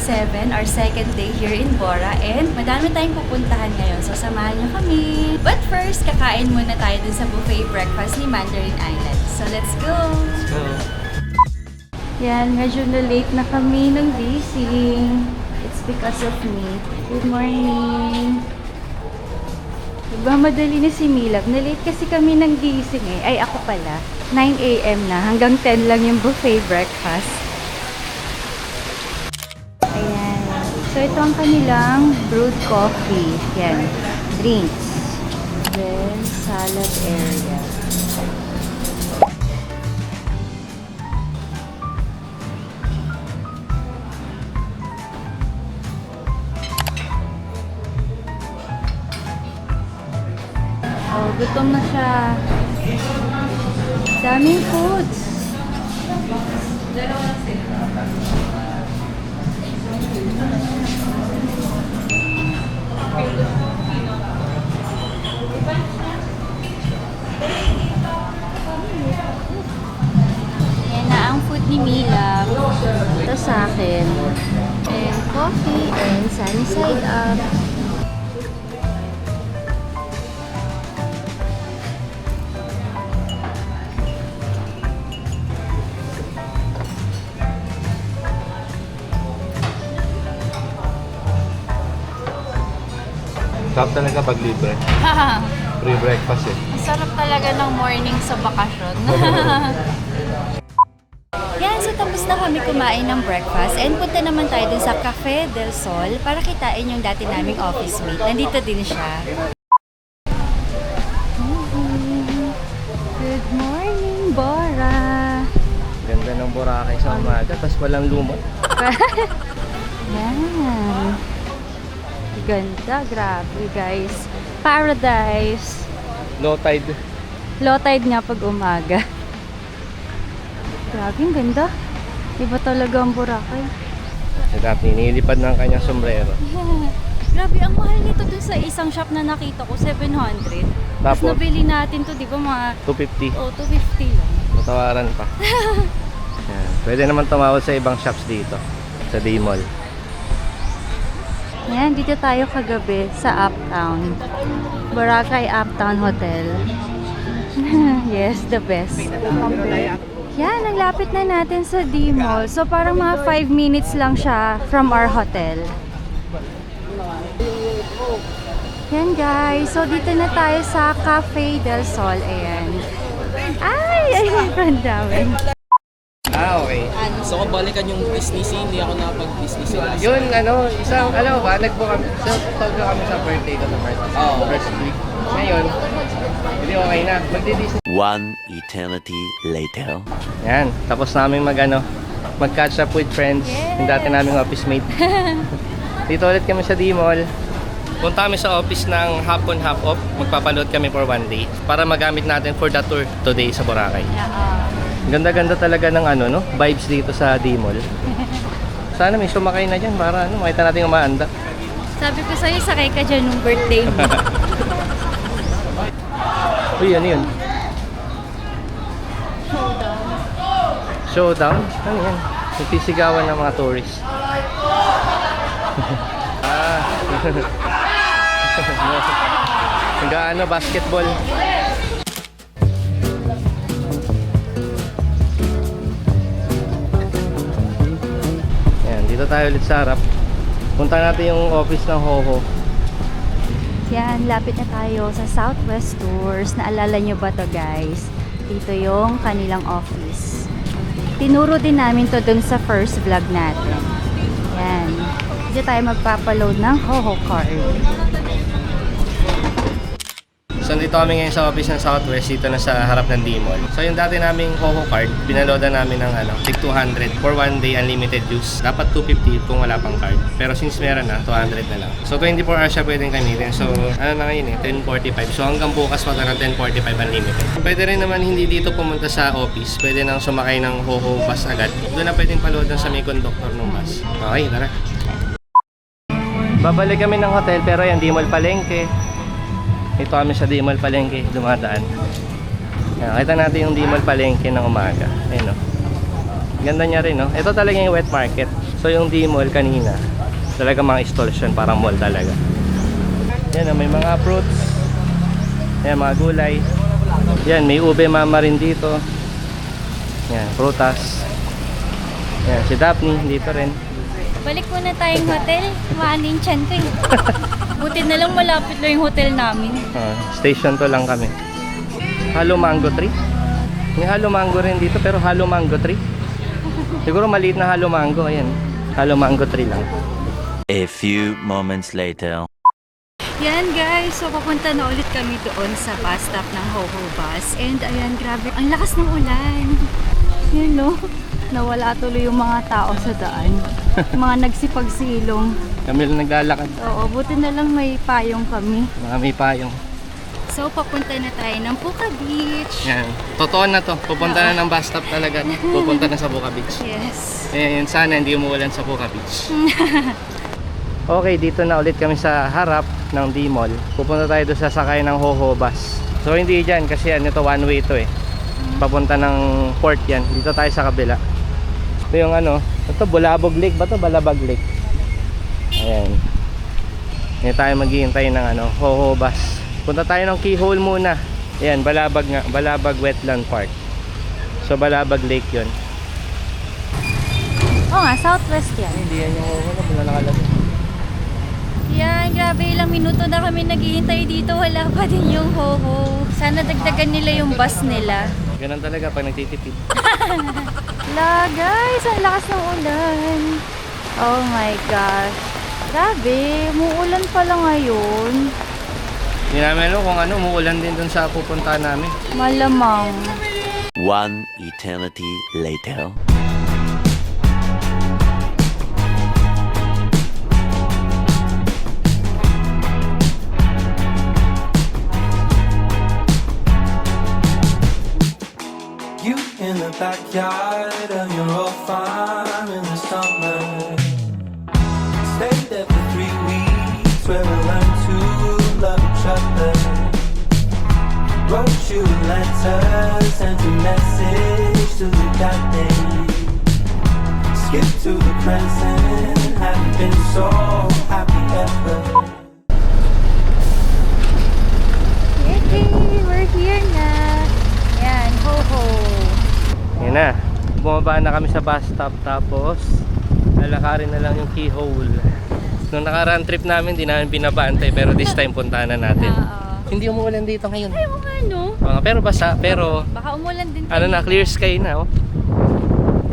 7, our second day here in Bora, and madami tayong pupuntahan ngayon, so samahan nyo kami. But first, kakain muna tayo dun sa buffet breakfast ni Mandarin Island. So let's go! Let's go! Yan, medyo na-late na kami ng gising. It's because of me. Good morning! Nagmamadali na si Milab. Na-late kasi kami ng gising eh. Ay, ako pala. 9 AM na. Hanggang 10 lang yung buffet breakfast. Ayan. So, ito ang kanilang brewed coffee. Yan. Drinks. Then, salad area. Oh, gutom na siya. Daming foods. Yan na ang food ni Mila. Ito sa akin. And coffee and sunny side up. Sarap talaga pag libre. Free breakfast eh. Sarap talaga ng morning sa bakasyon. Yan, so tapos na kami kumain ng breakfast and punta naman tayo dun sa Cafe del Sol para kitain yung dati naming office mate. Nandito din siya. Good morning, Bora! Ganda ng Boracay sa umaga, tapos walang lumot. Yan. Ganda, grabe guys. Paradise. Low tide. Low tide nga pag umaga. Grabe, ang ganda. Iba talaga ang Boracay. Si Daphne, nilipad ng kanyang sombrero. Yeah. Grabe, ang mahal nito dun sa isang shop na nakita ko, 700. Tapos Tapos? nabili natin to, di ba mga 250. 250 lang. Matawaran pa. Yan. Pwede naman tumawad sa ibang shops dito. Sa D-Mall. Yan, dito tayo kagabi sa Uptown. Boracay Uptown Hotel. Yes, the best. Yan, ang lapit na natin sa D-Mall. So parang mga 5 minutes lang siya from our hotel. Yan guys, so dito na tayo sa Cafe del Sol. Ayan. Ay, ang dami. Okay. Gusto ko balikan yung Disney Sea, hindi ako nakapag-Disney Sea. Yun, isang, ba, nagbook kami, tawag kami sa birthday ko Oo. first week. Ngayon, hindi okay na. Magdi-Disney. One eternity later. Yan, tapos namin mag-catch up with friends. Yung dati naming office mate. Dito ulit kami sa D-Mall. Punta kami sa office ng half on half off. Magpapaload kami for 1 day para magamit natin for the tour today sa Boracay. Ganda-ganda talaga ng vibes dito sa D-Mall. Sana may sumakay na dyan para makita natin umaanda. Sabi ko sa'yo, sakay ka dyan nung birthday mo. Uy, ano yun? Showdown? Ano yan? Nagtisigawan ng mga tourists. Basketball. Ayan, dito tayo ulit sa harap. Punta natin yung office ng Hoho. Yan, lapit na tayo sa Southwest Tours. Naalala nyo ba to guys? Dito yung kanilang office. Tinuro din namin to dun sa first vlog natin. Yan. Dito tayo magpapaload ng Hoho card. So dito kami ngayon sa office ng Southwest, dito na sa harap ng D-Mall. So yung dati naming Hoho card, pinaloadan namin ng tig 200 for 1 day unlimited use. Dapat 250 kung wala pang card. Pero since meron na, 200 na lang. So 24 hours siya pwedeng gamitin. So ano na ngayon 10:45. So hanggang bukas wala na 10:45 unlimited. Pwede rin naman hindi dito pumunta sa office. Pwede nang sumakay ng Hoho bus agad. Doon na pwedeng paloodan sa may conductor ng bus. Okay, tara. Babalik kami ng hotel pero yan D-Mall Palengke. Ito kami sa D-Mall Palengke, dumadaan. Yan, kita natin yung D-Mall Palengke ng umaga. Ayun, no? Ganda niya rin, no? Ito talaga yung wet market. So yung D-Mall kanina, talaga mga stalls yun, parang mall talaga. Yan, may mga fruits. Yan, mga gulay. Yan, may ube mama rin dito. Yan, prutas. Yan, si Daphne dito rin. Balik muna tayong hotel. Maanin tiyan ko eh. Buti na lang malapit lang yung hotel namin. Station to lang kami. Halo mango tree. May halo mango rin dito pero halo mango tree. Siguro maliit na halo mango. Ayan. Halo mango tree lang. A few moments later. Yan guys, so papunta na ulit kami doon sa bus stop ng Hoho Bus. And ayan, grabe, ang lakas ng ulan. Yan no, nawala tuloy yung mga tao sa daan. Mga nagsipagsilong. Kami lang naglalakad. Oo, buti na lang may payong kami. Mga may payong. So papunta na tayo ng Puka Beach. Yan. Totoo na to. Pupunta na ng bus stop talaga. Pupunta na sa Puka Beach. Yes. Ayan, sana hindi umuulan sa Puka Beach. Okay, dito na ulit kami sa harap ng D-Mall. Pupunta tayo doon sa sakay ng Hoho Bus. So hindi dyan kasi yan, ito one way to eh. Papunta ng port yan. Dito tayo sa kabila. Ito yung ano, ito Bulabog Lake ba to? Balabag Lake. Ayan. Hindi tayo maghihintay ng ano, Hoho Bus. Punta tayo ng keyhole muna. Ayan, Balabag nga, Balabag Wetland Park. So Balabag Lake yun. Oo nga, Southwest yan. Hindi yan yung Hoho, wala nakalagay. Yan, grabe, ilang minuto na kami naghihintay dito. Wala pa din yung Hoho. Sana dagdagan nila yung bus nila. Ganun talaga pag nagtitipid. La guys, ang lakas ng ulan. Oh my gosh. Grabe, umuulan pala ngayon. Hindi namin alam kung ano, umuulan din dun sa pupuntahan namin. Malamang. One eternity later. You in the backyard of your old farm in the summer. Stayed there for 3 weeks where we learned to love each other. Wrote you letters, sent a message to the goddamn. Skip to the present, haven't been so happy ever. Yay! We're here na. Yan, Hoho. Yan na. Bumaba na kami sa bus stop tapos lalakarin na lang yung keyhole. Nung nakaraan trip namin, di namin pinabantay pero this time puntahan na natin. Hindi umuulan dito ngayon. Ay, mo nga no. Pero basa, pero Baka umulan din. ano na, clear sky na oh.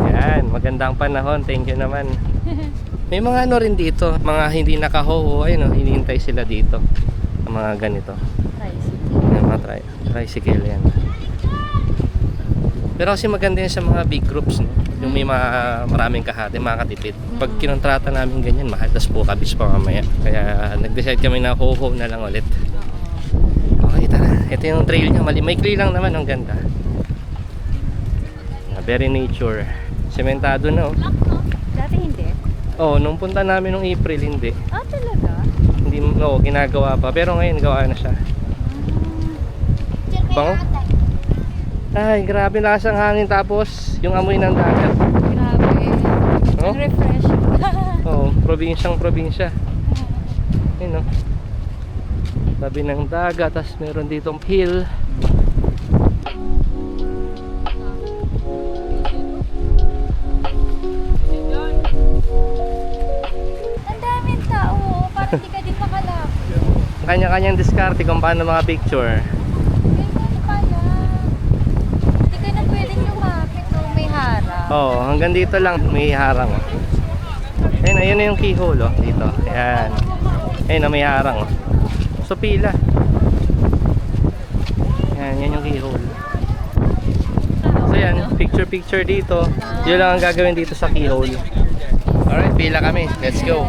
Yan, magandang panahon. Thank you naman. May mga ano rin dito, mga hindi nakahoho, ayun oh, hinihintay sila dito. Ang mga ganito. Yung mga tricycle yan. Pero kasi maganda yan sa mga big groups, no? Yung may mga maraming kahati, makakatipid. Pag kinontrata namin ganyan, mahal. Tas po kabis pa mamaya. Kaya nag-decide kami na ho na lang ulit. Okay, tara. Ito yung trail niya. Maikli lang naman. Ang ganda. Very nature. Sementado na, oh. Dati hindi. Oh, nung punta namin nung April, hindi. Ah, talaga? Hindi, no, ginagawa pa. Pero ngayon, gawa na siya. Bango? Ay, grabe lakas ang hangin tapos yung amoy ng dagat. Grabe. Oh? Ang refresh. Oo, probinsyang probinsya. Ayun, no? Tabi ng dagat, tapos meron ditong hill. Ang daming tao. Parang hindi ka din makalapit. Kanya-kanyang diskarte kung paano mga picture. Ganyan pala. Hindi ka na pwedeng lumapit kung may harap. Oo, hanggang dito lang may harang. Ayun, ayun na yung keyhole, oh, dito. Ayan. Ayun na may harang, oh. So pila. Ayan, yan yung keyhole. So yan, picture dito. Yun lang ang gagawin dito sa keyhole. Alright, pila kami. Let's go.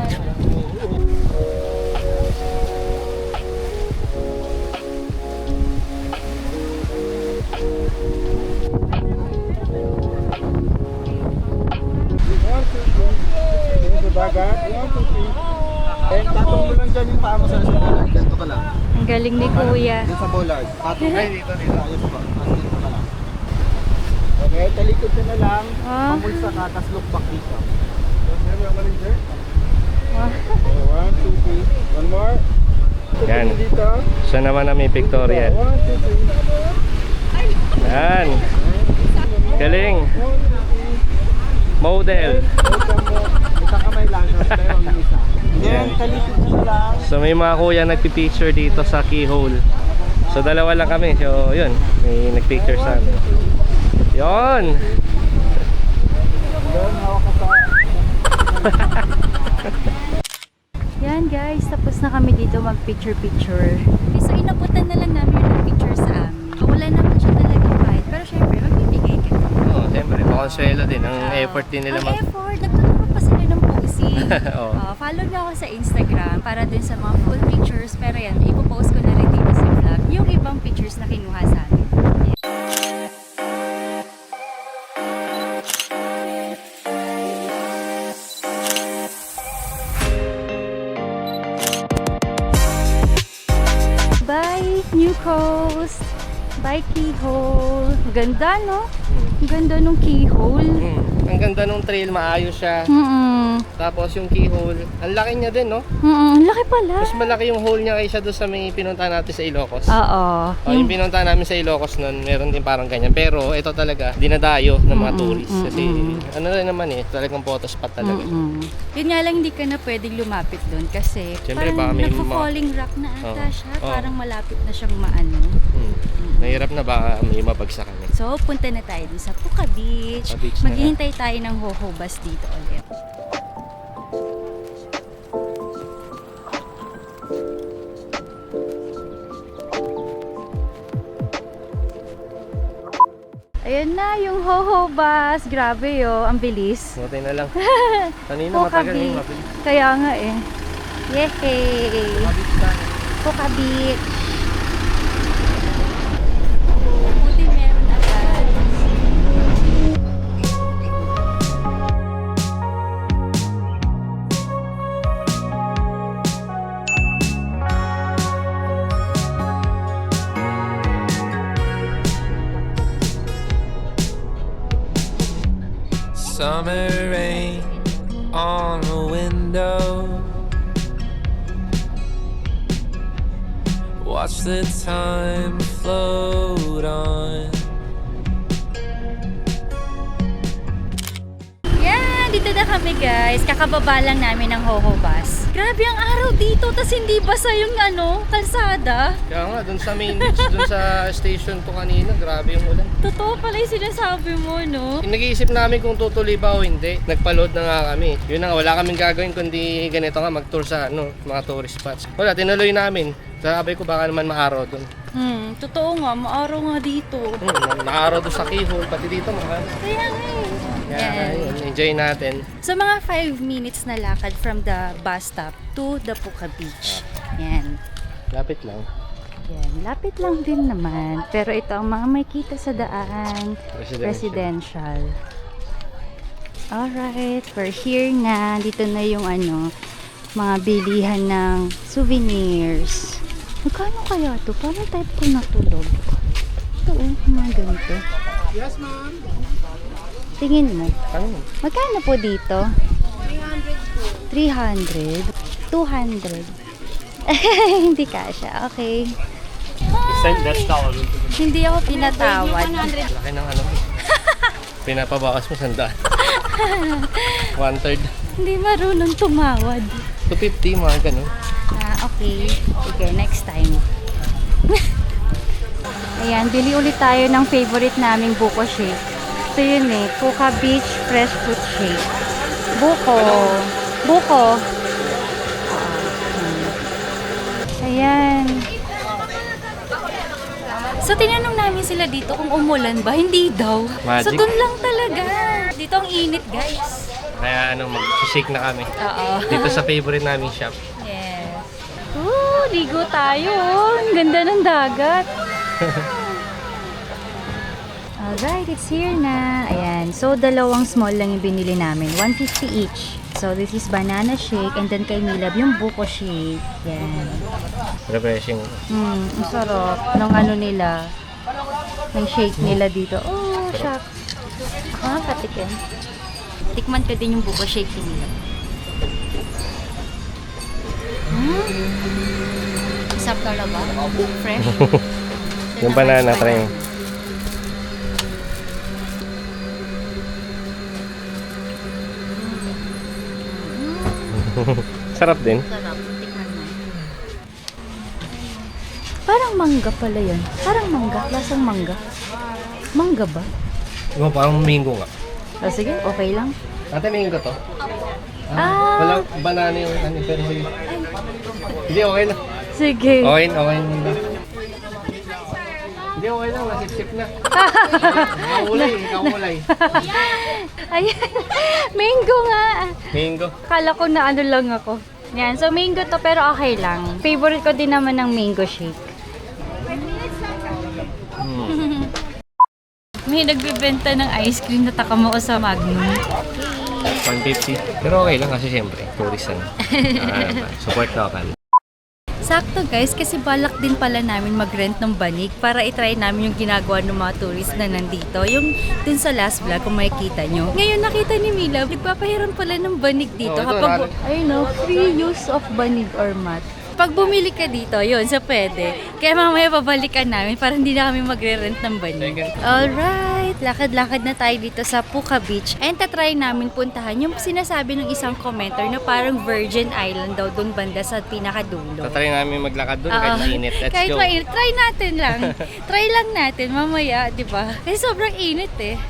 Tatong mo lang dyan yung paa mo sa sinalan. Ganito ka lang. Ang galing ni Kuya. Dito sa bollard. Tatong. Ay, dito. Ayos po. Dito ka lang. Okay, talikod ka na lang. Ah. Pamulsa ka, tas look back dito. Wow. 1, 2, 3. One more. Yan. Dito. Siya naman ang may pictorial. 1, 2, 3. Yan. Galing. Model. Isang kamay lang. Tayo ang isa. Yan. Kalipit nyo lang. So may mga kuya nagpipicture dito sa keyhole. So dalawa lang kami. So yun, may nagpicture sa amin. Yun. Doon, hawak ka sa... Yan guys, tapos na kami dito mag-picture-picture. So inabutan na lang namin yung picture sa amin. Wala naman siya talaga kahit. Pero syempre, magbibigay ka. Oo, siyempre, pakonsuelo din. Ang effort din nila Ang effort, nagtuturo pa sila ng posing. Oo. Follow niyo ako sa Instagram para dun sa mga full pictures. Pero yan, ipopost ko na rin dito sa vlog yung ibang pictures na kinuha sa amin. Bye, New Coast! Bye, Keyhole! Ganda, no? Ang ganda nung keyhole. Ang ganda nung trail, maayos siya. Tapos yung keyhole, ang laki niya din, no? Ang laki pala. Mas malaki yung hole niya kaysa doon sa may pinunta natin sa Ilocos. Oo. Yung pinunta namin sa Ilocos noon, meron din parang ganyan. Pero ito talaga, dinadayo ng mga tourists. Kasi ano rin naman eh, talagang photo spot talaga. Yun nga lang, hindi ka na pwedeng lumapit doon kasi Siyempre, baka parang may nagpo-falling rock na ata Oo. siya. Oo. Parang malapit na siyang maano. Mahirap na baka may mabagsak kami. So, punta na tayo dun sa Puka Beach. Puka Beach na Maghihintay tayo ng Hoho Bus dito ulit. Ayan na yung Hoho Bus. Grabe yo, ang bilis. Buti na lang. Kanina Puka matagal yung Beach. mabilis. Kaya nga eh. Yehey! Puka Beach. Buti meron agad. Summer rain on the window. Watch the time float on. Yan, dito na kami guys. Kakababa lang namin ng Hoho Bus. Grabe ang araw dito, tas hindi basa yung kalsada. Kaya nga, dun sa main beach, dun sa station to kanina, grabe yung ulan. Totoo pala yung sinasabi mo, no? Nag-iisip namin kung tutuloy ba o hindi. Nagpa-load na nga kami. Yun na nga, wala kaming gagawin kundi ganito nga, mag-tour sa mga tourist spots. Wala, tinuloy namin. Sabi ko baka naman maaraw dun. Totoo nga, maaraw nga dito. Maaraw dun sa keyhole, pati dito maaraw. Kaya nga eh. Kaya Yan. yun, enjoy natin. So mga 5 minutes na lakad from the bus stop to the Puka Beach. Yan. Lapit lang. Yan. Lapit lang din naman. Pero ito ang mga makikita sa daan. Residential. Alright, we're here na. Dito na yung mga bilihan ng souvenirs. Magkano kaya to? Parang type ko natulog. Ito mga ganito. Yes, ma'am. Tingin mo. Ano? Magkano po dito? 300 po. 300. 200. Hindi kasha. Okay. Hindi ako pinatawad. Laki ng pinapabawas mo sandaan. 1/3. Hindi marunong tumawad. 250, mga ganun. Okay. Sige, next time. Ayan, bili ulit tayo ng favorite naming buko shake. Ito yun eh, Puka Beach Fresh Fruit Shake. Buko. Buko. Ayan. So, tinanong namin sila dito kung umulan ba. Hindi daw. So, Magic. dun lang talaga. Dito ang init, guys. Kaya mag-shake na kami. Oo. Dito sa favorite naming shop. Yes. Ligo tayo. Ang ganda ng dagat. Alright, it's here na. Ayan. So, dalawang small lang yung binili namin. 150 each. So, this is banana shake and then kay Milab yung buko shake. Yan. Refreshing. Ang sarap ng nila. Ng shake nila dito. Oh, shucks. Patikin. Tikman ka din yung buko shake ni Milab. Sarap talaga. Fresh. Yung banana, try mo. Sarap din. Sarap. Tikman mo. Parang mangga pala yun. Parang mangga. Lasang mangga. Mangga ba? Diba, parang mango nga. Sige, okay lang. Ate, mango to? Ah, Walang banana yung ano, pero sige. Hindi, okay na. sige. Okay na. Hindi, okay lang. Nasip-sip na. Kaulay. Ayan. Mango nga. Mango. Kala ko na ano lang ako. Yan. So, mango to pero okay lang. Favorite ko din naman ng mango shake. May nagbebenta ng ice cream na takamo sa Magnum. 150. Pero okay lang kasi siyempre, tourist na. Support local. Sakto guys, kasi balak din pala namin mag-rent ng banig para itry namin yung ginagawa ng mga tourist na nandito. Yung dun sa last vlog, kung makikita nyo. Ngayon nakita ni Mila, nagpapahiram pala ng banig dito. Oh, ito, Ayun no, free use of banig or mat. Pag bumili ka dito, yun, so pwede. Kaya mamaya babalikan namin para hindi na kami magre-rent ng banig. Alright, lakad-lakad na tayo dito sa Puka Beach. And tatry namin puntahan yung sinasabi ng isang commenter na parang Virgin Island daw doon banda sa pinakadulo. Tatry namin maglakad doon kahit mainit. Let's Kahit go. mainit. Try natin lang. Try lang natin mamaya, di ba? Kasi sobrang init eh.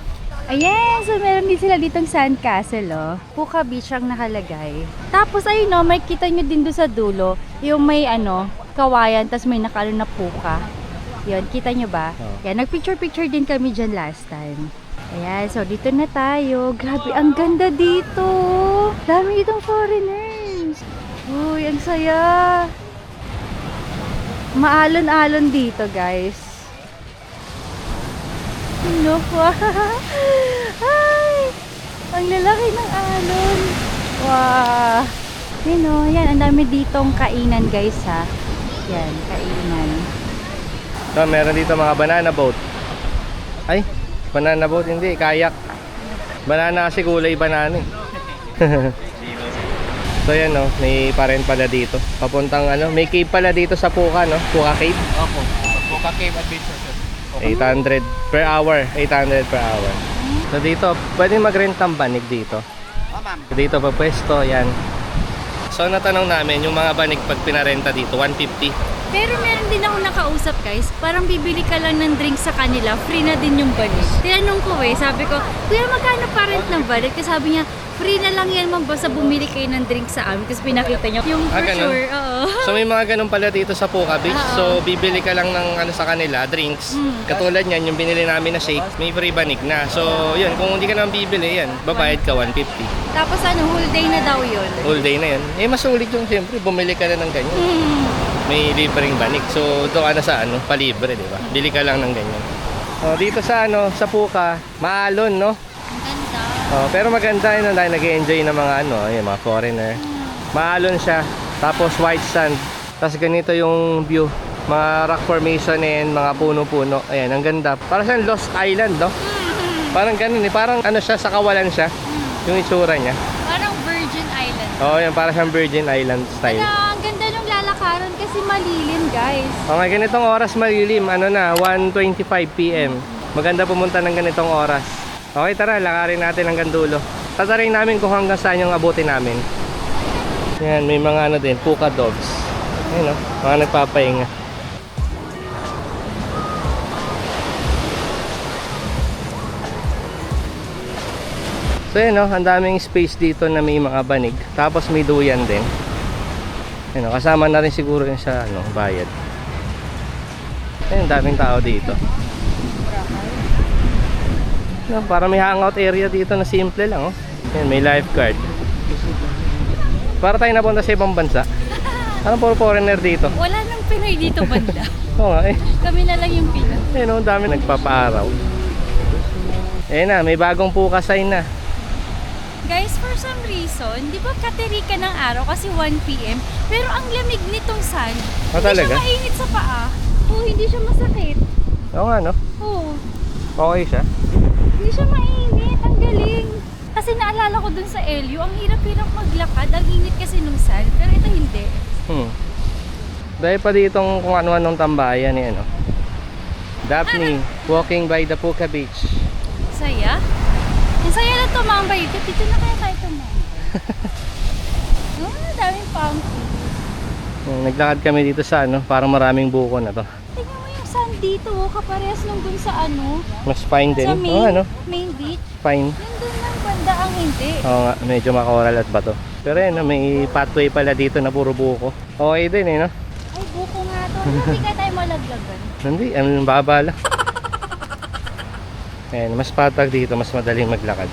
Ayan, so meron din sila ditong sandcastle, oh. Puka Beach ang nakalagay. Tapos ayun, no, may kita nyo din doon sa dulo, yung may ano, kawayan, tas may nakalo na puka. Yun, kita nyo ba? Oh. Yan, nagpicture-picture din kami dyan last time. Ayan, so dito na tayo. Grabe, ang ganda dito. Dami ditong foreigners. Uy, ang saya. Maalon-alon dito, guys. No, ay, ang lalaki ng alon. Wow. Yan o, yan, ang dami ditong kainan guys ha. Yan, kainan. So, meron dito mga banana boat. Ay, banana boat hindi, kayak. Banana kasi kulay banana eh. So yan no, may pa rin pala dito. Papuntang ano, may cave pala dito sa Puka no, Puka Cave. Opo. Puka Cave Adventure, sir. 800 per hour, 800 per hour. So dito, pwede mag-rent ng banig dito. Ma'am. Dito pa pwesto, yan. So natanong namin, yung mga banig pag pinarenta dito, 150. Pero meron din ako nakausap guys, parang bibili ka lang ng drink sa kanila, free na din yung banig. Tinanong ko sabi ko, kuya magkano pa rent ng banig? Kasi sabi niya, free na lang yan ma'am, basta bumili kayo ng drink sa amin. Kasi pinakita niya yung for ganun? sure, oo. So may mga ganun pala dito sa Puka Beach. Oo. So bibili ka lang ng ano sa kanila, drinks. Katulad niyan, yung binili namin na shake, may free banig na. So yun, kung hindi ka naman bibili, yan, babayad ka 150. Tapos ano, whole day na daw yun. All day na yan. Eh masulit yung siyempre, bumili ka na ng ganyan. May libreng banig. So doon ka na sa ano, palibre, di ba? Bili ka lang ng ganyan. So dito sa ano, sa Puka, maalon, no? Ang ganda. Oh, pero maganda yun dahil nag-enjoy ng mga ano, yung mga foreigner. Maalon siya, tapos white sand. Tapos ganito yung view. Mga rock formation and mga puno-puno. Ayan, ang ganda. Parang siyang Lost Island, no? Parang ganun eh. Parang ano siya, sa kawalan siya. Yung itsura niya. Parang Virgin Island. Oh, yan. Parang siyang Virgin Island style. Ang ganda nung lalakaran kasi malilim guys. Okay, ganitong oras malilim. Ano na, 1:25 PM. Maganda pumunta ng ganitong oras. Okay, tara, lakarin natin hanggang dulo. Tatarin namin kung hanggang saan yung abutin namin. Yan, may mga ano din, puka dogs. Ayun o, mga nagpapahinga. So yun o, ang daming space dito na may mga banig. Tapos may duyan din. Ayun o, kasama na rin siguro yun sa ano, bayad. Ayun, daming tao dito. No, para may hangout area dito na simple lang oh. Yan, may lifeguard. Para tayo napunta sa ibang bansa. Anong puro foreigner dito? Wala nang Pinoy dito banda. Oo nga eh. Kami na lang yung Pinoy. Ayun oh, dami nagpapaaraw. Ayun na, may bagong puka sign na. Guys, for some reason, di ba katerika ng araw kasi 1 PM, pero ang lamig nitong sun. Ah, Hindi talaga? siya mainit sa paa. Oo, hindi siya masakit. Oo nga no, Oo, okay siya. hindi siya mainit. Ang galing. Kasi naalala ko dun sa LU, ang hirap-hirap maglakad. Ang init kasi nung sand. Pero ito hindi. Dahil pa ditong kung ano-anong tambayan eh, ano. Daphne, walking by the Puka Beach. Saya? Ang saya na tumambay. Dito na kaya tayo tumambay. Daming pumpkin. Naglakad kami dito sa ano, parang maraming buko na to. Tingnan mo yung sand dito, kaparehas nung dun sa ano. Mas fine din. Sa main, Oh, ano? main beach. Fine. Yung dun ng banda ang hindi. Oo nga, medyo makoral at bato. Pero yun, may pathway pala dito na puro buko. Okay din eh, no? Ay, buko nga to. Hindi ka tayo malaglagan. Hindi, ang baba lang. Ayan, mas patag dito, mas madaling maglakad.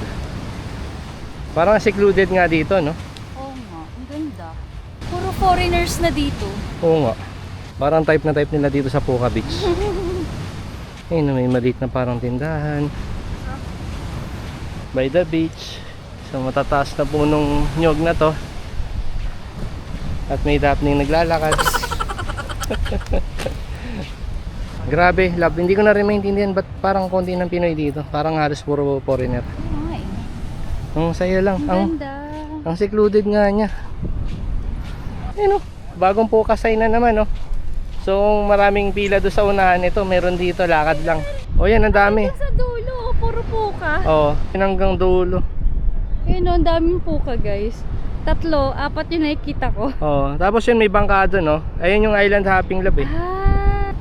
Parang secluded nga dito, no? Oo nga, ang ganda. Puro foreigners na dito. Oo nga. Parang type na type nila dito sa Puka Beach. Ayun, may maliit na parang tindahan. By the beach. So matataas na punong nyog na to. At may Daphne naglalakad. Grabe, love. Hindi ko na rin maintindihan ba't parang konti ng Pinoy dito. Parang halos puro foreigner. Ay, Ang saya lang. ang ganda. Ang secluded nga niya. Ayun oh, bagong Puka sign na naman oh. So maraming pila doon sa unahan. Ito meron dito, lakad lang. O yan, ang dami. Hanggang sa dulo, puro puka. Oo, yun hanggang dulo. Ayun, ang daming puka, guys. 3, 4 yung nakikita ko. Oo, tapos yun may bangkado no. Ayun yung island hopping lab eh.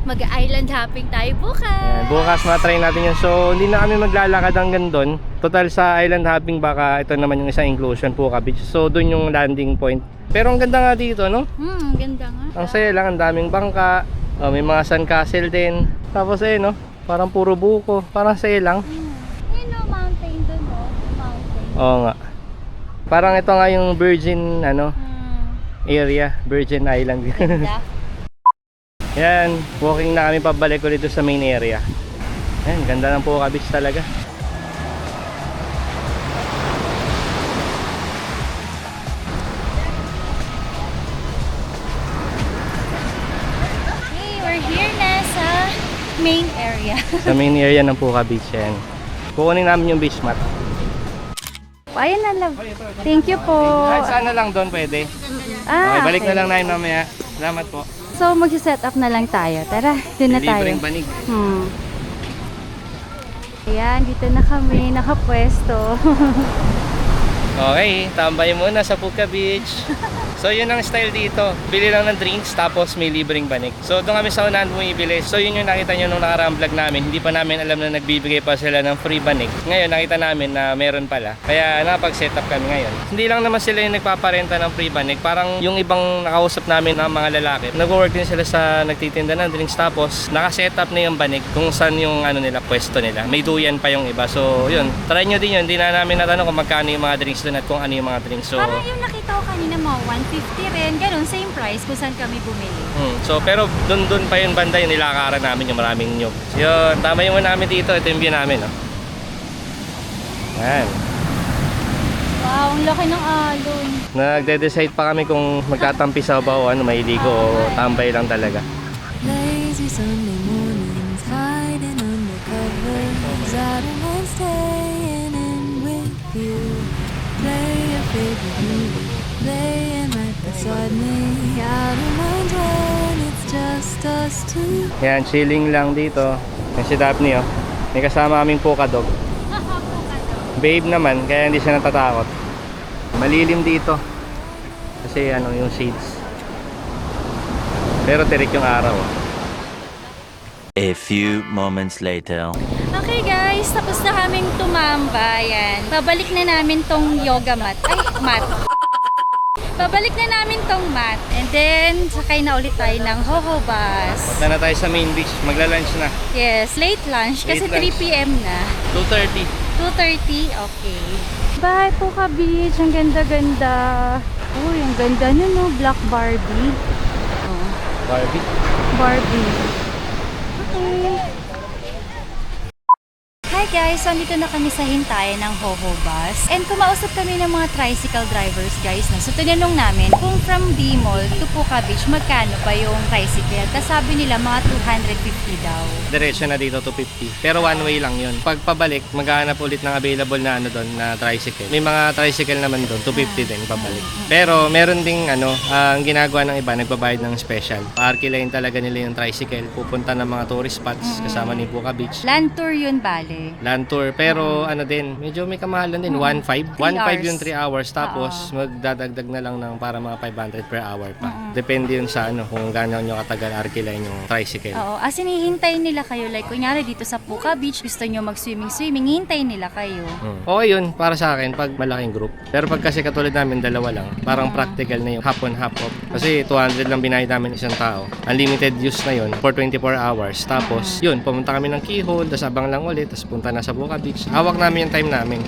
Mag-island hopping tayo bukas. Ayan, bukas matry natin yun. So hindi na kami maglalakad hanggang doon. Total sa island hopping baka ito naman yung isang inclusion, Puka Beach. So doon yung landing point. Pero ang ganda nga dito no. Ganda nga. Ang saya lang, ang daming bangka. May mga sandcastle din. Tapos ayun no, parang puro buko. Parang saya lang. Ayun o, mountain doon o. Mountain. Oo nga. Parang ito nga yung Virgin ano area, Virgin Island. Ganda. Yan, walking na kami pabalik ulit sa main area. Yan, ganda ng Puka Beach talaga. Hey, we're here na sa main area. Sa main area ng Puka Beach yan. Kukunin namin yung beach mat. Ayan na, love. Thank you po. Sana lang doon pwede. Okay, balik na lang namin mamaya. Salamat po. So, mag-set up na lang tayo. Tara, doon na tayo. Libreng banig. Ayan, dito na kami, nakapwesto. Okay, tambay muna sa Puka Beach. So yun ang style dito. Bili lang ng drinks tapos may libreng banig. So doon kami sa unahan bumibili. So yun yung nakita nyo nung nakaraang vlog namin. Hindi pa namin alam na nagbibigay pa sila ng free banig. Ngayon nakita namin na meron pala. Kaya nakapag-set up kami ngayon. Hindi lang naman sila yung nagpaparenta ng free banig. Parang yung ibang nakausap namin ng mga lalaki. Nag-work din sila sa nagtitinda ng drinks tapos naka-set up na yung banig kung saan yung ano nila, pwesto nila. May duyan pa yung iba. So yun, try nyo din yun. Hindi na namin natanong kung magkano yung mga drinks doon at kung ano yung mga drinks. So, Parang yung nakita ko kanina mo, 150 rin. Ganun, same price kung saan kami bumili. so pero doon pa yung banda yung nilakaran namin yung maraming nyug. Yun, tama yung namin dito. Ito yung view namin. Oh. Yan. Wow, ang laki ng alon. Nagde-decide pa kami kung magtatampi sa baw o ano, mailigo o tambay lang talaga. Lazy Sunday mornings, hiding under covers. I don't mind staying in with you. Play your favorite movie, playing right beside me. I don't mind when it's just us two. Yan, chilling lang dito. Yan si Daphne oh. May kasama kaming Puka Dog. Babe naman, kaya hindi siya natatakot. Malilim dito. Kasi ano yung shades. Pero tirik yung araw. Oh. A few moments later. Okay guys, tapos na kaming tumambayan. Babalik na namin tong yoga mat. Ay, mat. Babalik na namin tong mat. And then, sakay na ulit tayo ng Hoho Bus. Punta na tayo sa main beach. Magla-lunch na. Yes, late lunch kasi Late 3 lunch. p.m. na. 2:30. 2:30? Okay. Bye, Puka Beach. Ang ganda-ganda. Uy, ang ganda nun, no? Black Barbie. Oh, Barbie. Barbie. Okay. Hi Alright guys, so andito na kami sa hintayan ng Hoho Bus. And kumausap kami ng mga tricycle drivers guys. So tinanong namin kung from D-Mall to Puka Beach, magkano ba yung tricycle? Tapos sabi nila mga 250 daw. Diretso na dito 250. Pero one way lang yun. Pag pabalik, maghahanap ulit ng available na doon na tricycle. May mga tricycle naman doon, 250 din pabalik. Pero meron ding ang ginagawa ng iba, nagbabayad ng special. Arkilain talaga nila yung tricycle. Pupunta ng mga tourist spots kasama ni Puka Beach. Land tour yun bale. Land tour. Pero medyo may kamahalan din. 1.5. 1.5 yung 3 hours. Tapos magdadagdag na lang ng para mga 500 per hour pa. Depende yun sa kung gaano nyo katagal arkilain yung tricycle. Oo, as in hihintayin nila kayo. Like kunyari dito sa Puka Beach, gusto nyo mag-swimming, hintayin nila kayo. Okay yun para sa akin pag malaking group. Pero pag kasi katulad namin dalawa lang, parang practical na yung half on half off. Kasi 200 lang binayad namin isang tao. Unlimited use na yun for 24 hours. Tapos yun, pumunta kami ng Keyhole, tapos abang lang ulit, tapos punta na sa Puka Beach. Hawak namin yung time namin.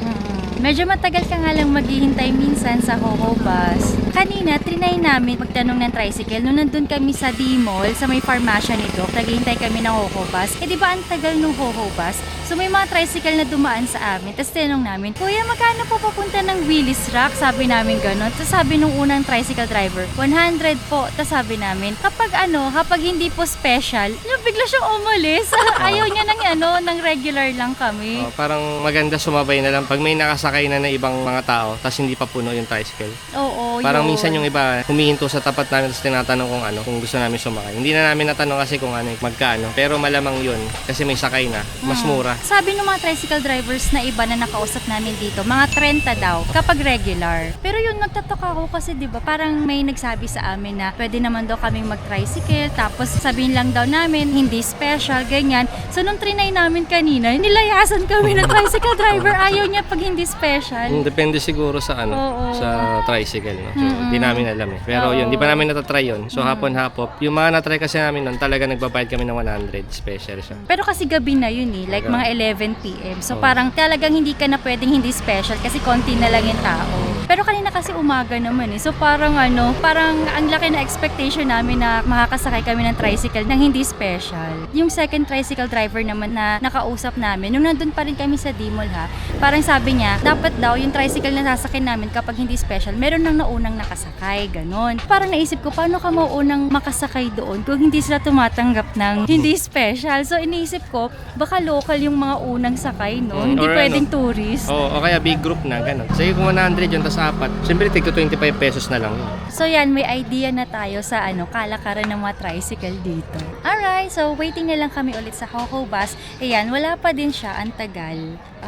Medyo matagal ka nga lang maghihintay minsan sa Hoho Bus. Kanina, trinay namin magtanong ng tricycle. Nung nandun kami sa D-Mall, sa may farmasya ni Doc, naghihintay kami ng Hoho Bus. Eh di ba ang tagal ng Hoho Bus? So may mga tricycle na dumaan sa amin. Tapos tinanong namin, Kuya, magkano po papunta ng Willis Rock? Sabi namin gano'n. Tapos sabi nung unang tricycle driver, 100 po. Tapos sabi namin, kapag hindi po special, bigla siyang umalis. Ayaw niya ng regular lang kami. Parang maganda sumabay na lang pag may nakasakay na ibang mga tao tapos hindi pa puno yung tricycle. Oo, Parang yun. minsan yung iba humihinto sa tapat namin tapos tinatanong kung gusto namin sumakay. Hindi na namin natanong kasi kung magkano. Pero malamang yun kasi may sakay na. Mas mura. Sabi ng mga tricycle drivers na iba na nakausap namin dito, mga 30 daw kapag regular. Pero yun, nagtataka ako kasi 'di ba parang may nagsabi sa amin na pwede naman daw kaming mag-tricycle tapos sabihin lang daw namin hindi special, ganyan. So nung trinay namin kanina, nilayasan kami ng tricycle driver. Ayaw niya pag hindi special. Depende siguro sa sa tricycle. No? So, di namin alam eh. Pero yun, di pa namin natatry yun. So hapon hapop. Yung mga natry kasi namin nun, talaga nagbabayad kami ng 100 special siya. Pero kasi gabi na yun eh, like mga 11 PM. So parang talagang hindi ka na pwedeng hindi special kasi konti na lang yung tao. Pero kanina kasi umaga naman eh. So parang parang ang laki na expectation namin na makakasakay kami ng tricycle nang hindi special. Yung second tricycle driver naman na nakausap namin, nung nandun pa rin kami sa D-Mall parang sabi niya, dapat daw yung tricycle na sasakyan namin kapag hindi special, meron nang naunang nakasakay, ganon. Parang naisip ko, paano ka mauunang makasakay doon kung hindi sila tumatanggap ng hindi special? So iniisip ko, baka local yung mga unang sakay, no? Hindi Or pwedeng tourist. O kaya big group na, gano'n. Sige kung 100 yun, tas 4. Siyempre, tigto 25 pesos na lang yun. So yan, may idea na tayo sa kalakaran ng mga tricycle dito. Alright, so waiting na lang kami ulit sa Hoho Bus. Ayan, wala pa din siya, ang tagal.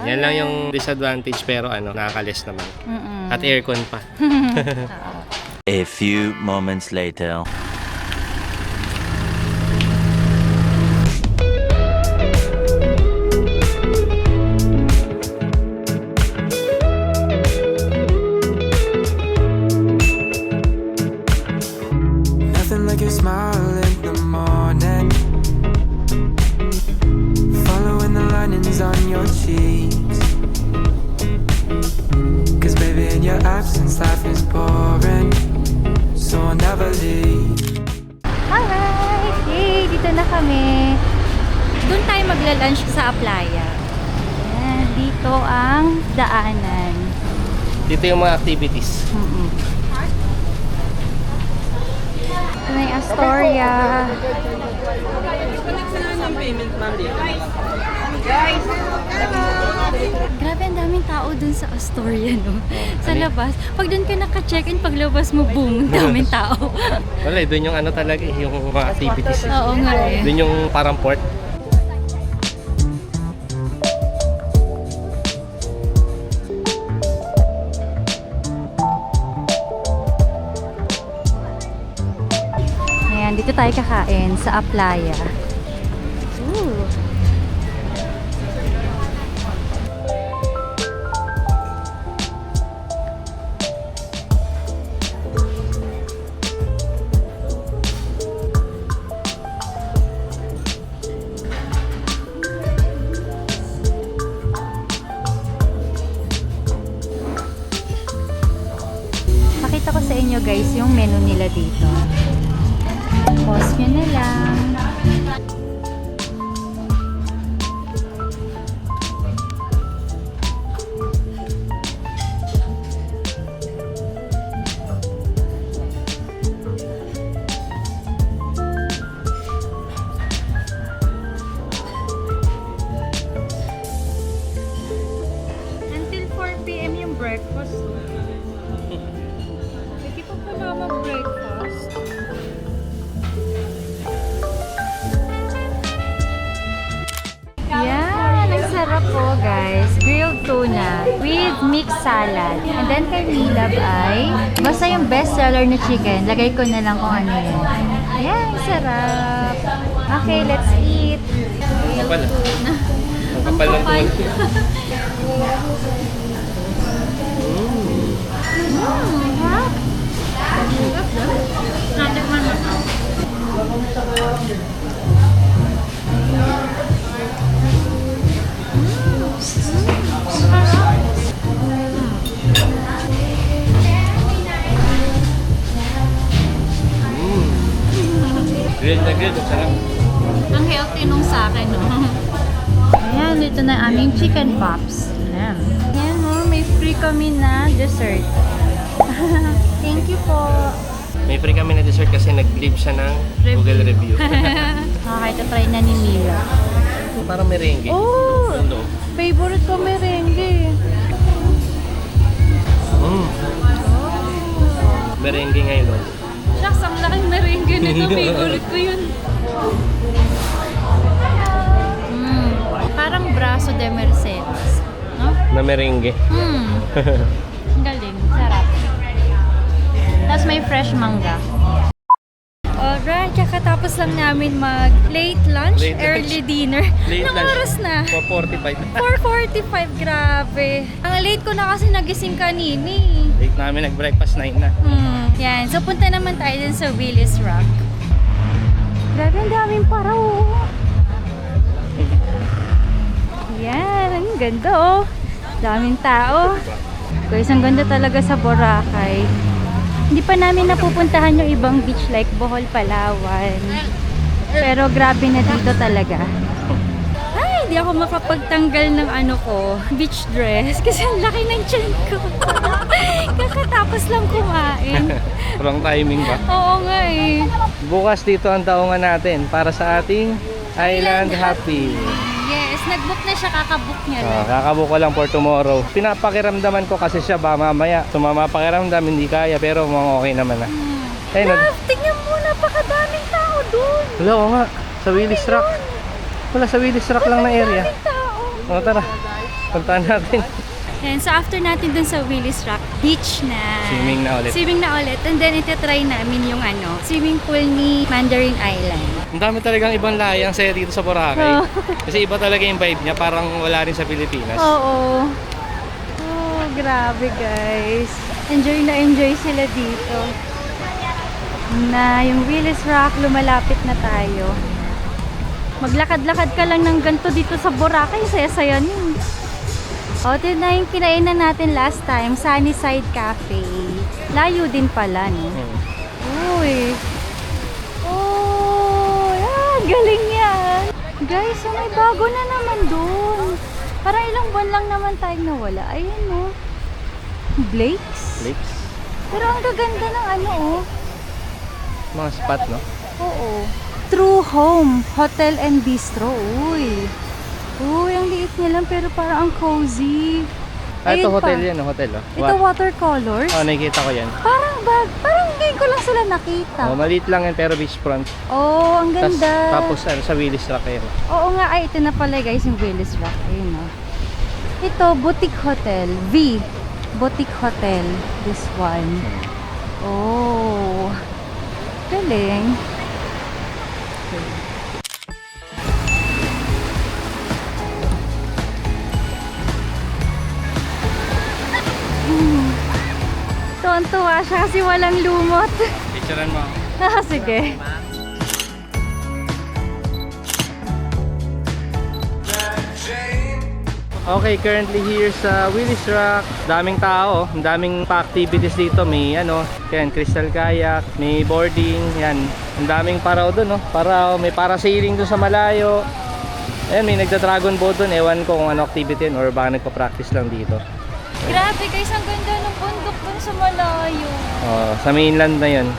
Yan lang yung disadvantage pero nakakalis naman. At aircon pa. A few moments later. Nothing like your smile in the morning, following the linings on your cheeks. 'Cause baby, in your absence, life is boring, so I'll never leave. Alright! Yay! Dito na kami. Doon tayo magla-lunch sa Aplaya. Ayan, dito ang daanan. Dito yung mga activities. Ito na yung Astoria. Grabe, ang daming tao dun sa Astoria, no? Sa labas. Pag dun ka naka-check-in, paglabas mo, boom, daming tao. Wala, doon yung talaga yung mga activities. Oo nga eh. Doon yung parang port. Ayan, dito tayo kakain sa Aplaya. Ooh. Pakita ko sa inyo guys yung menu nila dito. Pause nyo na lang. ako, guys, grilled tuna with mixed salad. And then kay Milab ay, basta yung best seller na chicken, lagay ko na lang kung ano yun. Ayan, sarap. Okay, let's eat. Kapal. Ang kapal ng tuna. Grilled na grilled. Sarap. Ang healthy nung sa akin, no? Ayan, ito na ang aming chicken pops. Ayan. Ayan, no? May free kami na dessert. Thank you po. May free kami na dessert kasi nag-leave siya ng Google review. Okay, ito try na ni Mila. Parang merengue. Oh! Yung loob. Favorite ko merengue. Merengue ngayon. Loob. Shucks, ang laking merengue nito. Favorite ko yun. Parang braso de Mercedes. No? Na merengue. Ang galing. Sarap. Tapos may fresh manga. Alright, kakatapos lang namin mag late lunch, Late early lunch. dinner. Late Anong lunch. oras na? 4:45. 4:45, grabe. Ang late ko na kasi nagising kanini. Late namin nag-breakfast 9 na. Yan, so punta naman tayo dun sa Willis Rock. Grabe, ang daming paraw. Yan, ang ganda oh. Daming tao. Guys, ang ganda talaga sa Boracay. Hindi pa namin napupuntahan yung ibang beach like Bohol, Palawan. Pero grabe na dito talaga. Ay, hindi ako makapagtanggal ng ano ko, beach dress. Kasi ang laki ng tiyan ko. Kakatapos lang kumain. Wrong timing ba? Oo nga eh. Bukas dito ang taungan natin para sa ating Island Happy. Yes, nag-book na siya, kakabook niya lang. Kakabook ko lang for tomorrow. Pinapakiramdaman ko kasi siya ba mamaya. Sumamapakiramdam, hindi kaya pero mukhang okay naman na. Ayun, Love, tingnan mo, napakadaming tao doon. wala ko nga. Sa Willis Rock. Wala, sa Willis Rock lang na area. Daming tao. O tara, puntahan natin. And so after natin dun sa Willis Rock, beach na. Swimming na ulit. Swimming na ulit. And then itatry namin yung ano, swimming pool ni Mandarin Island. Ang dami talagang ibang layang saya dito sa Boracay. Oh. Kasi iba talaga yung vibe niya, parang wala rin sa Pilipinas. Oo. Oh, grabe guys. Enjoy na enjoy sila dito. Na yung Willis Rock, lumalapit na tayo. Maglakad-lakad ka lang ng ganito dito sa Boracay, saya-saya nun. O, ito na yung kinainan natin last time, Sunnyside Cafe. Layo din pala, no? Uy. Oh, yan, galing yan. Guys, so may bago na naman dun. Parang ilang buwan lang naman tayong nawala. Ayun, no? Blake's? Lakes. Pero ang gaganda ng ano, oh. Mga spot, no? Oo. True Home Hotel and Bistro. Uy. Uy, ang liit niya lang pero parang ang cozy. Ah, ito Ayun hotel pa. yan, no? Hotel, oh. Ito watercolors. Oh, nakikita ko yan. Parang bag. Parang ngayon ko lang sila nakita. Oh, maliit lang yan pero beachfront. Oh, ang ganda. Tapos ano, sa Willis Rock yan. Oo nga, ay ito na pala guys yung Willis Rock. Ayun, no? Ito, Boutique Hotel. V. Boutique Hotel. This one. Oh. Galing. Tuwan-tuwa siya kasi walang lumot. Picturean mo. Sige. Okay, currently here sa Willis Rock. Daming tao, ang daming pa-activities dito. May ano, yan, crystal kayak, may boarding, yan. Ang daming paraw doon, no? Paraw, may parasailing doon sa malayo. Ayan, may nagda-dragon boat doon. Ewan ko kung ano activity yun or baka nagpa-practice lang dito. Grabe guys, ang ganda ng bundok dun sa malayo. Oh, sa mainland na yun.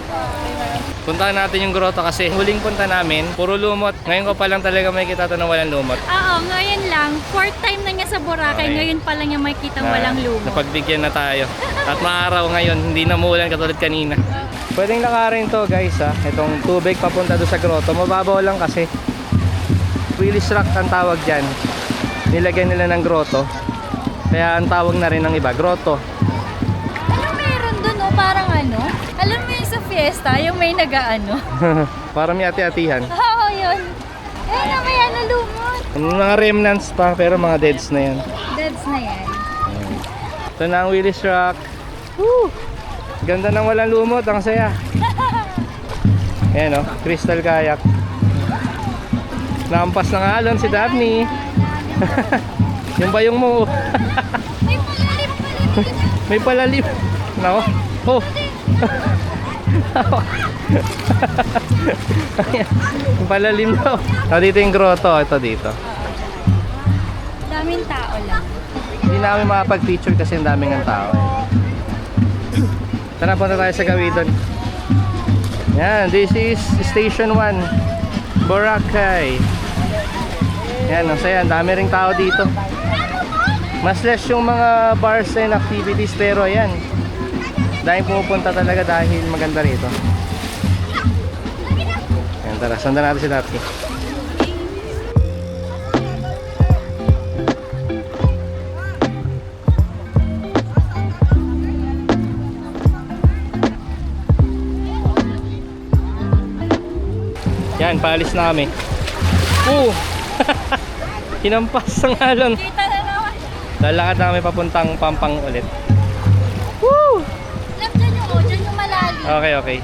Puntahan natin yung grotto kasi huling punta namin, puro lumot. Ngayon ko pa lang talaga makikita ito na walang lumot. Oo, ngayon lang. Fourth time na niya sa Boracay. Okay. Ngayon pa lang niya makikita walang lumot. Napagbigyan na tayo. At maaraw ngayon, hindi na muulan katulad kanina. Pwedeng lakarin to guys ha. Itong tubig papunta doon sa grotto. Mababaw lang kasi. Willis Rock ang tawag dyan. nilagyan nila ng grotto. Kaya ang tawag na rin ng iba, grotto. Ano meron dun, oh? Parang ano? Alam mo yung sa fiesta, yung may nag-ano? Para may ati-atihan. Oo, yun. Eh, na may ano lumot. Mga remnants pa, pero mga deads na yan. Deads na yan. Ito na ang Willis Rock. Woo! Ganda ng walang lumot, ang saya. Ayan o, crystal kayak. Naampas ng alon si Daphne. Yung bayong mo. May palalim. May palalim. Nako. Oh. Ayan, yung palalim daw. Dito yung grotto. Ito dito. Daming tao lang. Hindi namin makapag-picture kasi ang daming ang tao. Tara, punta tayo sa Gawidon. Yan, this is Station 1 Boracay. Yan, ang saya, ang dami ring tao dito. Mas less yung mga bars and activities, pero yan, dahil pumupunta talaga dahil maganda rito. Yan, tara, sundan natin si Daphne. Yan, paalis na kami. Hinampas ang alon. Kita na naman. Lalakad na kami papuntang Pampang ulit. Left dyan yung malalim. Okay.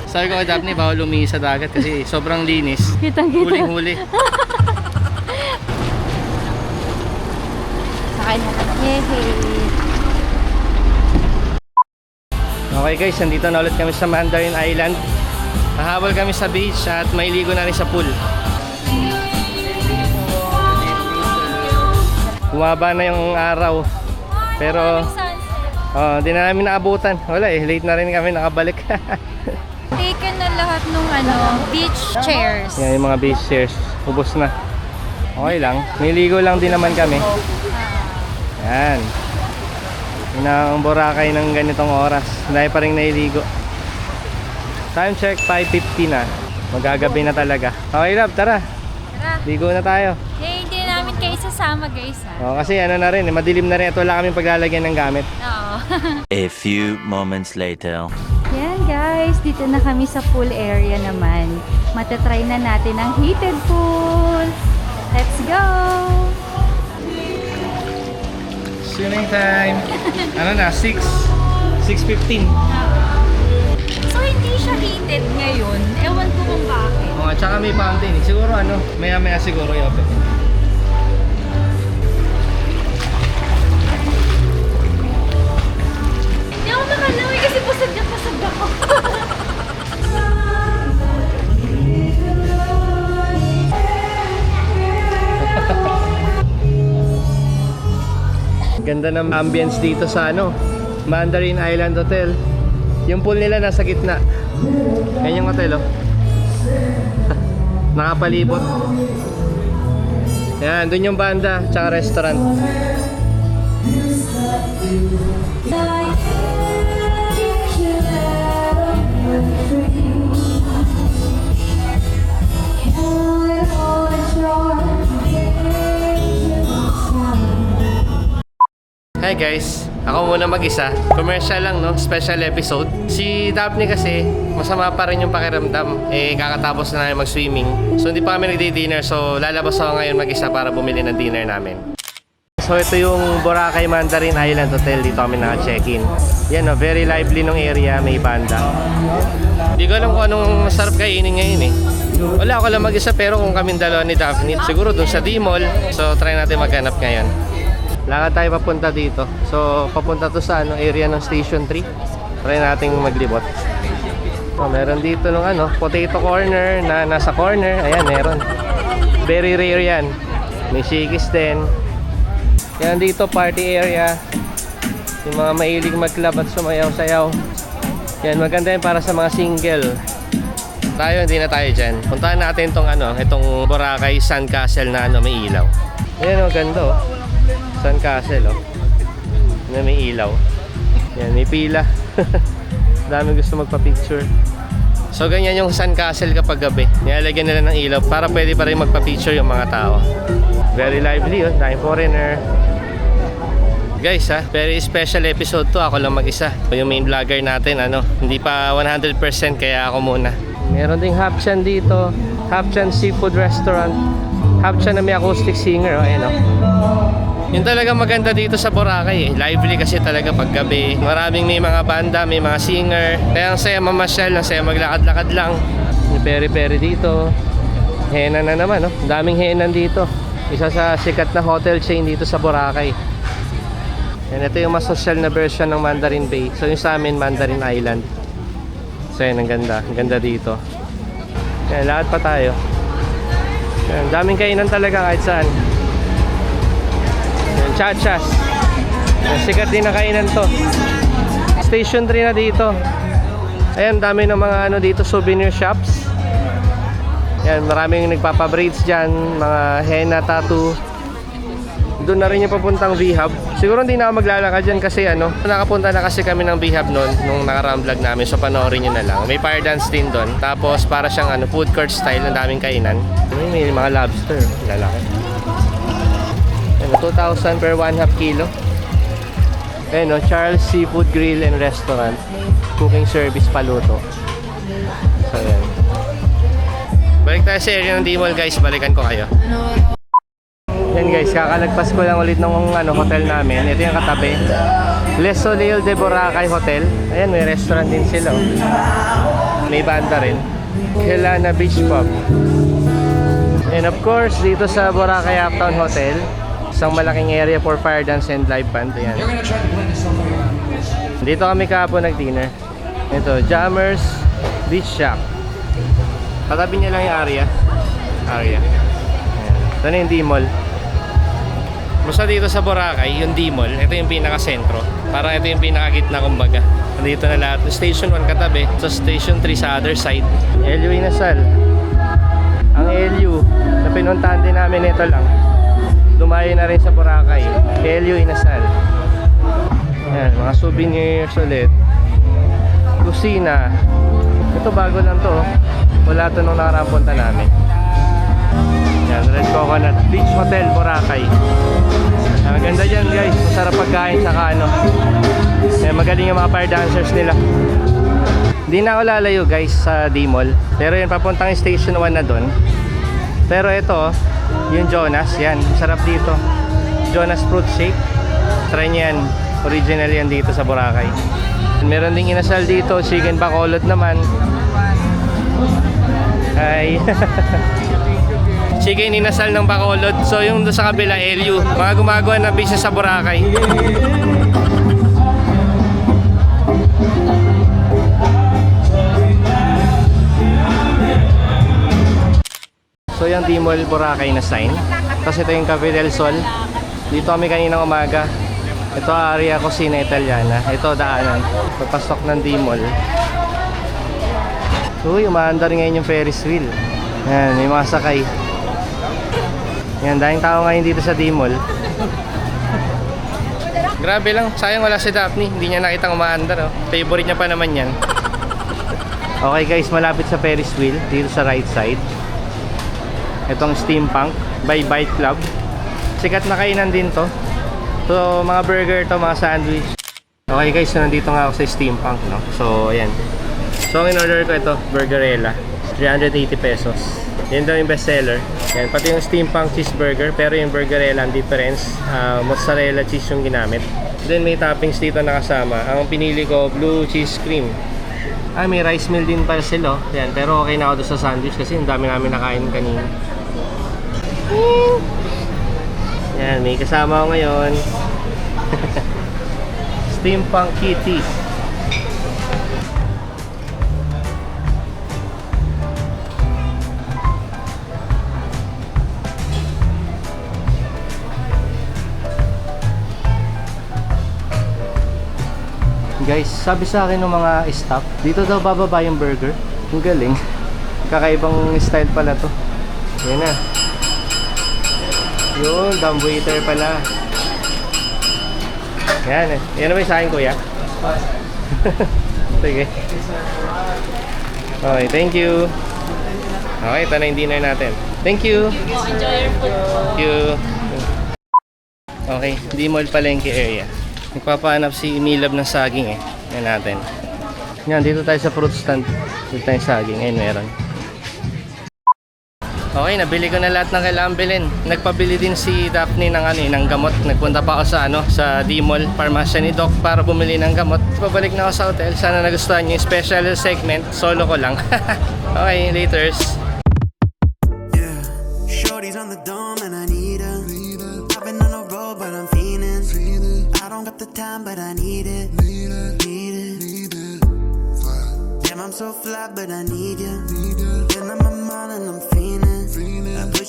Sabi ko kay Daphne, bawal lumihis sa dagat kasi sobrang linis. Kitang-kita. Huling-huli. Sakain na kami. Yehey. Okay guys, nandito na ulit kami sa Mandarin Island. Nahabol kami sa beach at mailigo na rin sa pool. Bumaba na yung araw. Pero di na namin naabutan. Wala late na rin kami nakabalik. Taken na lahat nung beach chairs. Yan yung mga beach chairs. Ubos na. Okay lang. Niligo lang din naman kami. Yan. Yun ang Boracay ng ganitong oras. Dahil pa rin nailigo. Time check, 5:50 na. Magagabi na talaga. Okay love, tara. Tara. Ligo na tayo. Hindi namin kayo sasama guys Kasi ano na rin, madilim na rin. Ito wala kaming paglalagyan ng gamit. Oo. A few moments later. Yan guys, dito na kami sa pool area naman. Matatry na natin ang heated pool. Let's go! Swimming time. Ano na, 6:15. So hindi siya heated ngayon. Ewan ko kung bakit. At saka may fountain. Siguro maya siguro i-open. Hindi ako makalaway kasi pasag ako. Ganda ng ambience dito sa Mandarin Island Hotel. Yung pool nila nasa gitna. Yan yung hotel nakapalibot. Yan, dun yung banda tsaka restaurant. Hi guys, ako muna mag-isa. Commercial lang special episode. Si Daphne kasi, masama pa rin yung pakiramdam. Kakatapos na namin mag-swimming. So hindi pa kami nagdi-dinner. So lalabas ako ngayon mag-isa para bumili ng dinner namin. So ito yung Boracay Mandarin Island Hotel. Dito kami naka-check-in. Yan very lively nung area. May banda. Hindi ko alam kung anong masarap kainin ngayon Wala ako lang mag-isa pero kung kaming dalawa ni Daphne, siguro dun sa D-Mall. So try natin maghanap ngayon. Lakad tayo papunta dito. So, papunta to sa area ng Station 3. Try nating maglibot. Meron dito nung potato corner na nasa corner. Ayan, meron. Very rare yan. May shakis din. Yan dito, party area. Yung mga mahilig mag-club at sumayaw-sayaw. Yan, maganda yan para sa mga single. Tayo, hindi na tayo dyan. Puntahan natin itong Boracay Sun Castle na may ilaw. Ayan, ganda Sun Castle na may ilaw. Yan, may pila. Dami gusto magpa-picture. So ganyan yung sandcastle kapag gabi. Nilalagyan nila ng ilaw para pwede pa rin magpa-picture yung mga tao. Very lively yun, daming foreigner. Guys ha, very special episode to. Ako lang mag-isa. Yung main vlogger natin, hindi pa 100% kaya ako muna. Meron ding Hapchan dito. Hapchan Seafood Restaurant. Hapchan na may acoustic singer. Ayan o. Yung talaga maganda dito sa Boracay lively kasi talaga pag gabi. Maraming may mga banda, may mga singer. Kaya ang saya mamasyal, ang saya maglakad-lakad lang. May peri-peri dito. Hena na naman, no? Daming henan dito. Isa sa sikat na hotel chain dito sa Boracay. And ito yung mas social na version ng Mandarin Bay. So yung sa amin, Mandarin Island. So yan, ang ganda. Ang ganda dito. Yan, lahat pa tayo. Yan, daming kainan talaga kahit saan. Yan, chachas. Yan, sikat din na kainan to. Station 3 na dito. Ayan, dami ng mga dito, souvenir shops. Yan, maraming nagpapabraids dyan. Mga henna, tattoo. Doon na rin yung papuntang V-Hub. Siguro hindi na ako maglalakad dyan kasi nakapunta na kasi kami ng V-Hub noon nung nakaraang vlog namin. So panoorin nyo na lang. May fire dance din doon. Tapos para siyang food court style na daming kainan. May mga lobster. Lalaki. 2,000 per 1/2 kilo. Ayun Charles Seafood Grill and Restaurant. Cooking service paluto. So yan. Balik tayo sa area ng D-Mall guys. Balikan ko kayo. Yan guys, kakalagpas ko lang ulit ng hotel namin. Ito yung katabi. Les Soleil de Boracay Hotel. Ayan, may restaurant din sila. May banda rin. Kelana Beach Pub. And of course, dito sa Boracay Uptown Hotel, isang malaking area for fire dance and live band. Ayan. Dito kami kahapon nag-dinner. Ito, Jammers Beach Shack. Katabi niya lang yung area. Ayan. Ito na yung D-Mall. Basta dito sa Boracay, yung D-Mall, ito yung pinaka-sentro. Parang ito yung pinaka-gitna kumbaga. Nandito na lahat. Station 1 katabi. So Station 3 sa other side. LU Inasal. Ang LU na pinuntahan din namin ito lang. Dumayo na rin sa Boracay. LU Inasal. Ayan, mga souvenirs ulit. Kusina. Ito bago lang to. Wala to nung nakaraang punta namin. Yan, Red Coconut Beach Hotel, Boracay. Ang ganda dyan guys, masarap pagkain saka yan, magaling yung mga fire dancers nila. Hindi na ako lalayo guys sa D-Mall. Pero yun, papuntang Station 1 na dun. Pero ito, yung Jonas, yan, masarap dito. Jonas Fruit Shake. Try nyo yan, original yan dito sa Boracay. Meron ding inasal dito, chicken bacolod naman. Ay. Chicken inasal ng Bacolod. So yung doon sa kabila, LU. Mga gumagawa ng business sa Boracay. So yung D-Mall Boracay na sign. Tapos ito yung Cafe del Sol. Dito kami kaninang umaga. Ito area Cocina Italiana. Ito daanan. Papasok ng D-Mall. Uy, umaandar ngayon yung Ferris wheel. Yan, may mga sakay. Yan, dahil tao ngayon dito sa D-Mall. Grabe lang, sayang wala si Daphne. Hindi niya nakitang umaandar. Favorite niya pa naman yan. Okay guys, malapit sa Ferris wheel. Dito sa right side. Itong Steampunk by Bite Club. Sikat na kainan din to. So, mga burger to, mga sandwich. Okay guys, so nandito nga ako sa Steampunk, no? So, ayan. So, ang in-order ko ito, Burgerella. 380 pesos. Yan daw yung bestseller. Yan, pati yung Steampunk cheeseburger. Pero yung Burgerella, ang difference, mozzarella cheese yung ginamit. Then, may toppings dito na kasama. Ang pinili ko, blue cheese cream. May rice meal din pala sila. Yan, pero okay na ako doon sa sandwich kasi ang dami namin nakain kanina. Yan, may kasama ako ngayon. Steampunk Kitty. Guys, sabi sa akin ng mga staff, dito daw bababa yung burger. Ang galing. Kakaibang style pala to. Yan na. Yun, dumb waiter pala. Yan eh. Yan na ba yung sa akin, kuya? Sige. Okay, thank you. Okay, ito na yung dinner natin. Thank you. Enjoy your food. Thank you. Okay, D-Mall Palengke area. Nagpapahanap si Milab ng saging eh. Yan natin. Yan, dito tayo sa fruit stand. Dito tayo saging. Ayun, meron. Okay, nabili ko na lahat ng kailangan bilhin. Nagpabili din si Daphne ng ng gamot. Nagpunta pa ako sa D-Mall Pharmacy ni Doc para bumili ng gamot. Pabalik na ako sa hotel. Sana nagustuhan niyo yung special segment. Solo ko lang. Okay, laters. Yeah, shorty's on the dome and I need her. I've been on the road but I'm fiending. I don't got the time but I need it. Damn, I'm so fly but I need you. Then I'm a mind and I'm fiending. I push